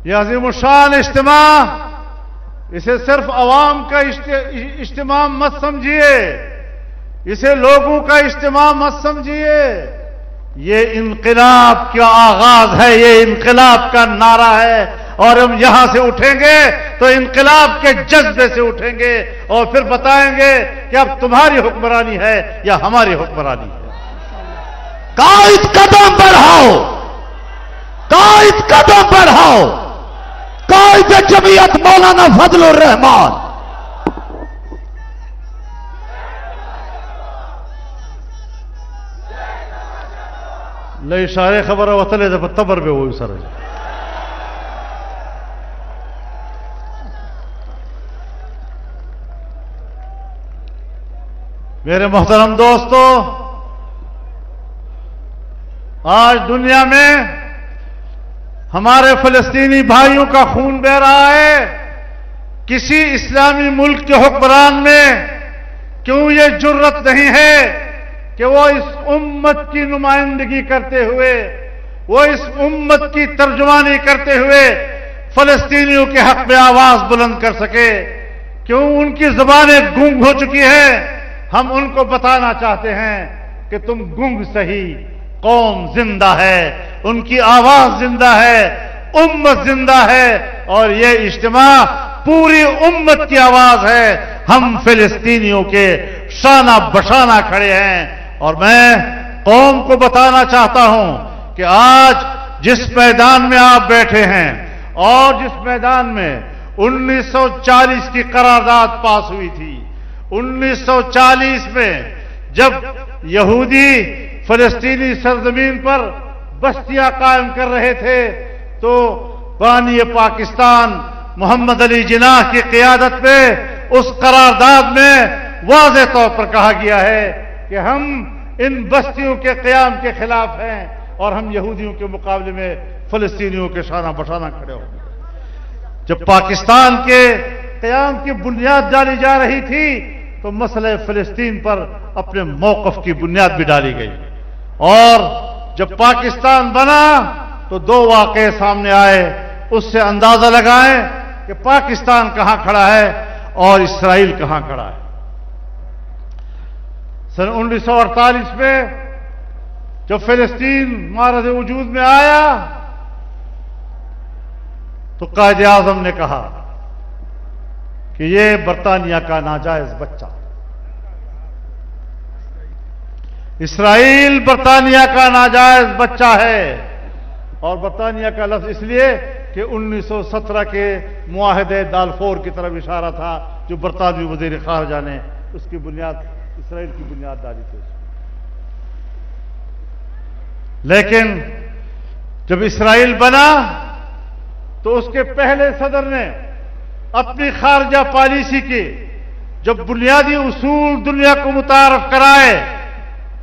یہ عظیم الشان اجتماع، اسے صرف عوام کا اجتماع مت سمجھیے، اسے لوگوں کا اجتماع مت سمجھیے، یہ انقلاب کا آغاز ہے، یہ انقلاب کا نعرہ ہے، اور ہم یہاں سے اٹھیں گے تو انقلاب کے جذبے سے اٹھیں گے اور پھر بتائیں گے کہ اب تمہاری حکمرانی ہے یا ہماری حکمرانی ہے۔ قائد قدم بڑھاؤ، قائد قدم بڑھاؤ، قائد جمعیت مولانا فضل الرحمان۔ لے اشارے خبر وطلے دے تبر بے ہوئی سر۔ میرے محترم دوستو، آج دنیا میں ہمارے فلسطینی بھائیوں کا خون بہ رہا ہے۔ کسی اسلامی ملک کے حکمران میں کیوں یہ جرت نہیں ہے کہ وہ اس امت کی نمائندگی کرتے ہوئے، وہ اس امت کی ترجمانی کرتے ہوئے فلسطینیوں کے حق میں آواز بلند کر سکے؟ کیوں ان کی زبانیں گونگ ہو چکی ہیں؟ ہم ان کو بتانا چاہتے ہیں کہ تم گونگ سہی، قوم زندہ ہے، ان کی آواز زندہ ہے، امت زندہ ہے، اور یہ اجتماع پوری امت کی آواز ہے۔ ہم فلسطینیوں کے شانہ بشانہ کھڑے ہیں، اور میں قوم کو بتانا چاہتا ہوں کہ آج جس میدان میں آپ بیٹھے ہیں اور جس میدان میں 1940 کی قرارداد پاس ہوئی تھی، 1940 میں جب یہودی فلسطینی سرزمین پر بستیاں قائم کر رہے تھے، تو بانی پاکستان محمد علی جناح کی قیادت میں اس قرارداد میں واضح طور پر کہا گیا ہے کہ ہم ان بستیوں کے قیام کے خلاف ہیں، اور ہم یہودیوں کے مقابلے میں فلسطینیوں کے شانہ بشانہ کھڑے ہوں گے۔ جب پاکستان کے قیام کی بنیاد ڈالی جا رہی تھی تو مسئلہ فلسطین پر اپنے موقف کی بنیاد بھی ڈالی گئی، اور جب پاکستان بنا تو دو واقعے سامنے آئے، اس سے اندازہ لگائیں کہ پاکستان کہاں کھڑا ہے اور اسرائیل کہاں کھڑا ہے۔ سن 1948 میں جب فلسطین معرض وجود میں آیا تو قائد اعظم نے کہا کہ یہ برطانیہ کا ناجائز بچہ، اسرائیل برطانیہ کا ناجائز بچہ ہے، اور برطانیہ کا لفظ اس لیے کہ 1917 کے معاہدے دالفور کی طرف اشارہ تھا جو برطانوی وزیر خارجہ نے اس کی بنیاد اسرائیل کی بنیاد ڈالی تھی۔ لیکن جب اسرائیل بنا تو اس کے پہلے صدر نے اپنی خارجہ پالیسی کے جب بنیادی اصول دنیا کو متعارف کرائے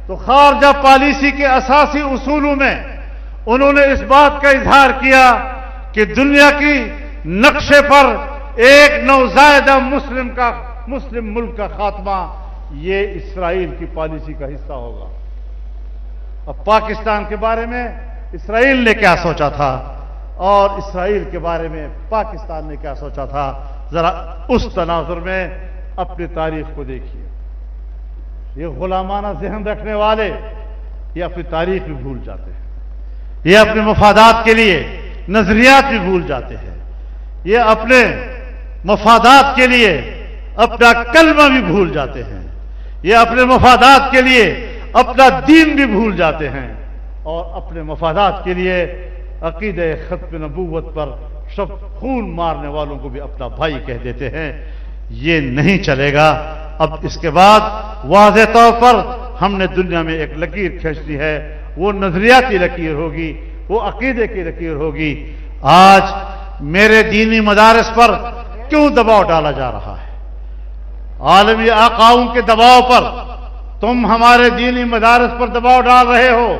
تو خارجہ پالیسی کے اساسی اصولوں میں انہوں نے اس بات کا اظہار کیا کہ دنیا کی نقشے پر ایک نوزائیدہ مسلم ملک کا خاتمہ یہ اسرائیل کی پالیسی کا حصہ ہوگا۔ اب پاکستان کے بارے میں اسرائیل نے کیا سوچا تھا اور اسرائیل کے بارے میں پاکستان نے کیا سوچا تھا، ذرا اس تناظر میں اپنی تاریخ کو دیکھیے۔ یہ غلامانہ ذہن رکھنے والے یہ اپنی تاریخ بھی بھول جاتے ہیں، یہ اپنے مفادات کے لیے نظریات بھی بھول جاتے ہیں، یہ اپنے مفادات کے لیے اپنا کلمہ بھی بھول جاتے ہیں، یہ اپنے مفادات کے لیے اپنا دین بھی بھول جاتے ہیں، اور اپنے مفادات کے لیے عقیدہ ختم نبوت پر سب خون مارنے والوں کو بھی اپنا بھائی کہہ دیتے ہیں۔ یہ نہیں چلے گا۔ اب اس کے بعد واضح طور پر ہم نے دنیا میں ایک لکیر کھینچی ہے، وہ نظریاتی لکیر ہوگی، وہ عقیدے کی لکیر ہوگی۔ آج میرے دینی مدارس پر کیوں دباؤ ڈالا جا رہا ہے؟ عالمی آقاؤں کے دباؤ پر تم ہمارے دینی مدارس پر دباؤ ڈال رہے ہو۔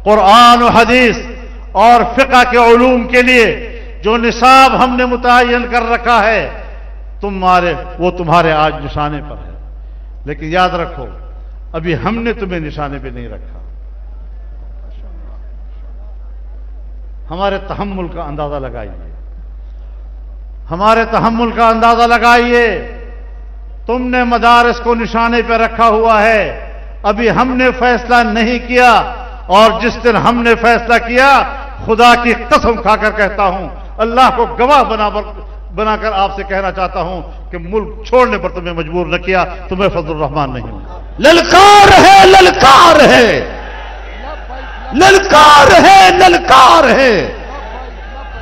قرآن و حدیث اور فقہ کے علوم کے لیے جو نصاب ہم نے متعین کر رکھا ہے وہ تمہارے آج نشانے پر ہے، لیکن یاد رکھو ابھی ہم نے تمہیں نشانے پہ نہیں رکھا۔ ہمارے تحمل کا اندازہ لگائیے، ہمارے تحمل کا اندازہ لگائیے. تم نے مدارس کو نشانے پہ رکھا ہوا ہے. ابھی ہم نے فیصلہ نہیں کیا، اور جس دن ہم نے فیصلہ کیا، خدا کی قسم کھا کر کہتا ہوں، اللہ کو گواہ بنا کر آپ سے کہنا چاہتا ہوں کہ ملک چھوڑنے پر تمہیں مجبور نہ کیا، تمہیں فضل الرحمان نہیں ہوں. للکار ہے، للکار ہے، للکار ہے، للکار ہے.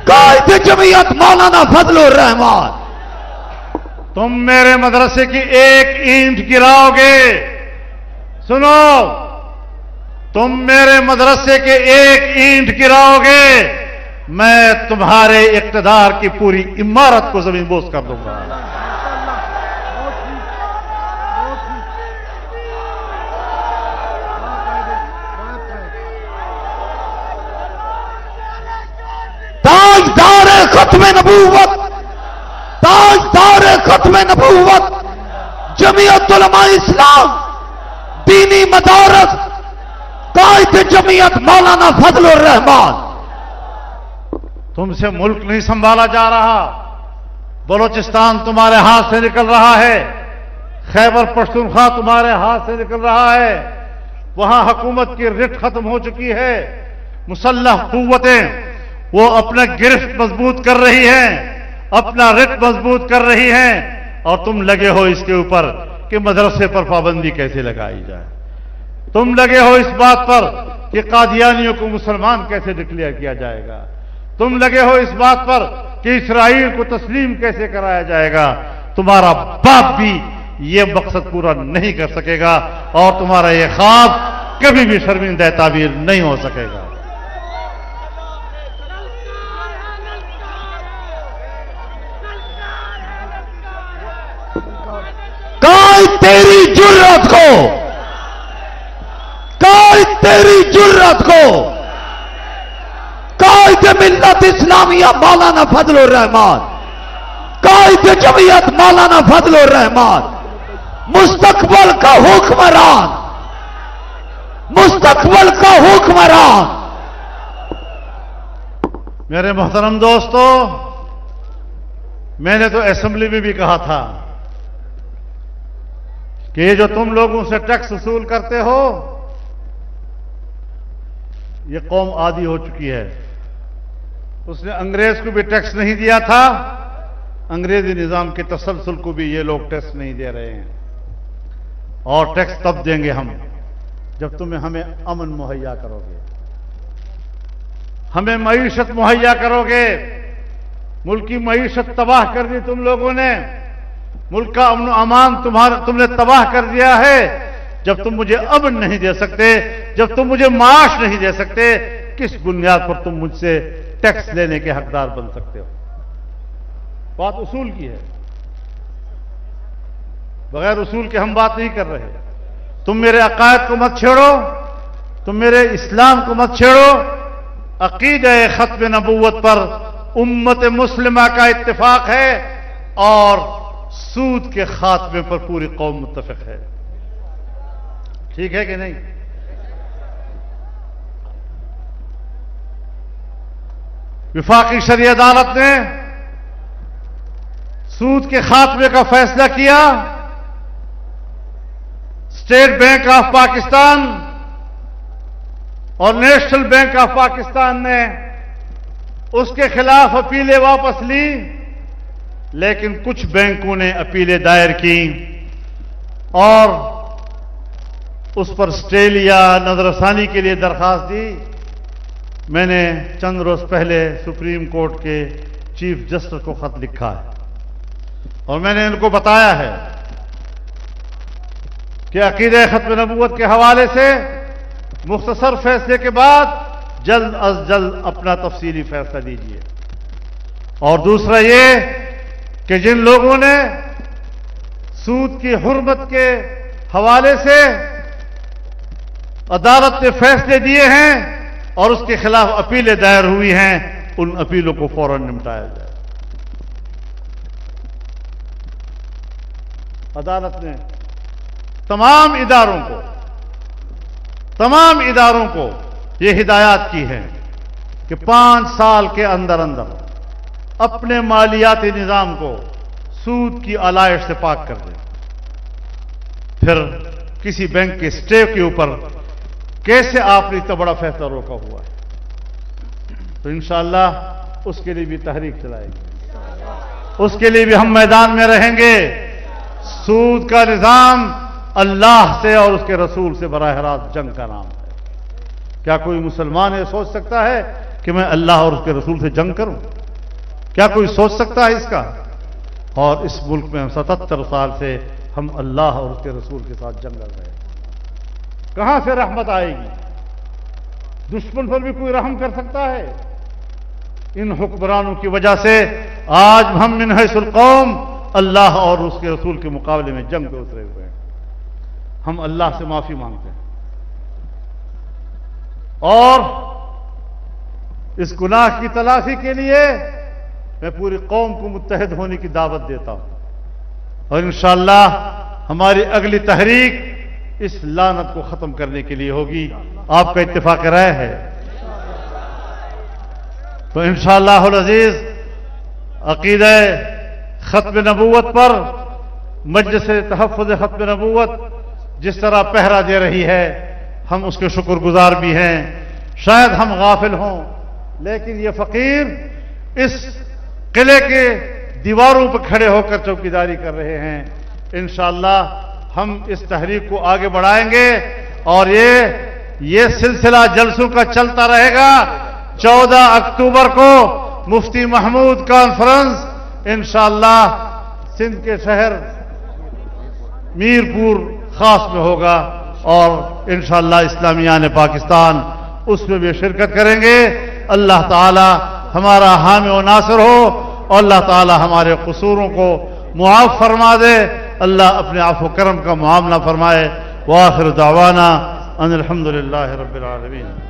قائد جمعیت مولانا فضل الرحمان، تم میرے مدرسے کی ایک اینٹ گراؤ گے. سنو، تم میرے مدرسے کے ایک اینٹ گراؤ گے، میں تمہارے اقتدار کی پوری عمارت کو زمین بوس کر دوں گا. تاجدار ختم نبوت، تاجدار ختم نبوت جمعیت علماء اسلام دینی مدارس، قائد جمعیت مولانا فضل الرحمان. تم سے ملک نہیں سنبھالا جا رہا. بلوچستان تمہارے ہاتھ سے نکل رہا ہے، خیبر پختونخوا تمہارے ہاتھ سے نکل رہا ہے. وہاں حکومت کی رٹ ختم ہو چکی ہے. مسلح قوتیں وہ اپنا گرفت مضبوط کر رہی ہیں، اپنا رٹ مضبوط کر رہی ہیں، اور تم لگے ہو اس کے اوپر کہ مدرسے پر پابندی کیسے لگائی جائے. تم لگے ہو اس بات پر کہ قادیانیوں کو مسلمان کیسے ڈکلیئر کیا جائے گا. تم لگے ہو اس بات پر کہ اسرائیل کو تسلیم کیسے کرایا جائے گا. تمہارا باپ بھی یہ مقصد پورا نہیں کر سکے گا، اور تمہارا یہ خواب کبھی بھی شرمندہ تعبیر نہیں ہو سکے گا. قائد تیری جرت کو، قائد تیری جرت کو، قائد ملت اسلامیہ مولانا فضل الرحمان، قائد جمعیت مولانا فضل الرحمان، مستقبل کا حکمران، مستقبل کا حکمران. میرے محترم دوستو، میں نے تو اسمبلی میں بھی کہا تھا کہ یہ جو تم لوگوں سے ٹیکس وصول کرتے ہو، یہ قوم عادی ہو چکی ہے. اس نے انگریز کو بھی ٹیکس نہیں دیا تھا، انگریزی نظام کے تسلسل کو بھی یہ لوگ ٹیکس نہیں دے رہے ہیں. اور ٹیکس تب دیں گے ہم جب تمہیں ہمیں امن مہیا کرو گے، ہمیں معیشت مہیا کرو گے. ملک کی معیشت تباہ کر دی تم لوگوں نے، ملک کا امن و امان تم نے تباہ کر دیا ہے. جب تم مجھے امن نہیں دے سکتے، جب تم مجھے معاش نہیں دے سکتے، کس بنیاد پر تم مجھ سے ٹیکس لینے کے حقدار بن سکتے ہو؟ بات اصول کی ہے، بغیر اصول کے ہم بات نہیں کر رہے. تم میرے عقائد کو مت چھیڑو، تم میرے اسلام کو مت چھیڑو. عقیدہ ختم نبوت پر امت مسلمہ کا اتفاق ہے، اور سود کے خاتمے پر پوری قوم متفق ہے. ٹھیک ہے کہ نہیں؟ وفاقی شرعی عدالت نے سود کے خاتمے کا فیصلہ کیا. اسٹیٹ بینک آف پاکستان اور نیشنل بینک آف پاکستان نے اس کے خلاف اپیلیں واپس لی، لیکن کچھ بینکوں نے اپیلیں دائر کی اور اس پر اسٹے لیا، نظر ثانی کے لیے درخواست دی. میں نے چند روز پہلے سپریم کورٹ کے چیف جسٹس کو خط لکھا ہے، اور میں نے ان کو بتایا ہے کہ عقیدہ ختم نبوت کے حوالے سے مختصر فیصلے کے بعد جلد از جلد اپنا تفصیلی فیصلہ لیجیے. اور دوسرا یہ کہ جن لوگوں نے سود کی حرمت کے حوالے سے عدالت نے فیصلے دیے ہیں اور اس کے خلاف اپیلیں دائر ہوئی ہیں، ان اپیلوں کو فوراً نمٹایا جائے. عدالت نے تمام اداروں کو یہ ہدایات کی ہے کہ 5 سال کے اندر اندر اپنے مالیاتی نظام کو سود کی آلائش سے پاک کر دیں. پھر کسی بینک کے اسٹے کے اوپر کیسے آپ نے اتنا بڑا فیصلہ روکا ہوا ہے؟ تو انشاءاللہ اس کے لیے بھی تحریک چلائیں گے, اس کے لیے بھی ہم میدان میں رہیں گے. سود کا نظام اللہ سے اور اس کے رسول سے براہ راست جنگ کا نام ہے. کیا کوئی مسلمان یہ سوچ سکتا ہے کہ میں اللہ اور اس کے رسول سے جنگ کروں؟ کیا کوئی سوچ سکتا ہے اس کا؟ اور اس ملک میں ہم 77 سال سے ہم اللہ اور اس کے رسول کے ساتھ جنگ کر رہے ہیں. کہاں سے رحمت آئے گی؟ دشمن پر بھی کوئی رحم کر سکتا ہے؟ ان حکمرانوں کی وجہ سے آج ہم من حیث القوم اللہ اور اس کے رسول کے مقابلے میں جنگ پہ اترے ہوئے ہیں. ہم اللہ سے معافی مانگتے ہیں اور اس گناہ کی تلافی کے لیے میں پوری قوم کو متحد ہونے کی دعوت دیتا ہوں. اور انشاءاللہ ہماری اگلی تحریک اس لعنت کو ختم کرنے کے لیے ہوگی. آپ کا اتفاق رائے ہے؟ تو انشاءاللہ العزیز عقیدہ ختم نبوت پر مجلس تحفظ ختم نبوت جس طرح پہرا دے رہی ہے, ہم اس کے شکر گزار بھی ہیں. شاید ہم غافل ہوں, لیکن یہ فقیر اس قلعے کے دیواروں پر کھڑے ہو کر چوکیداری کر رہے ہیں. انشاءاللہ ہم اس تحریک کو آگے بڑھائیں گے اور یہ سلسلہ جلسوں کا چلتا رہے گا. 14 اکتوبر کو مفتی محمود کانفرنس انشاءاللہ سندھ کے شہر میرپور خاص میں ہوگا اور انشاءاللہ اسلامیان پاکستان اس میں بھی شرکت کریں گے. اللہ تعالی ہمارا حامی و ناصر ہو اور اللہ تعالی ہمارے قصوروں کو معاف فرما دے. اللہ اپنے عفو و کرم کا معاملہ فرمائے. وآخر دعوانا ان الحمدللہ رب العالمین.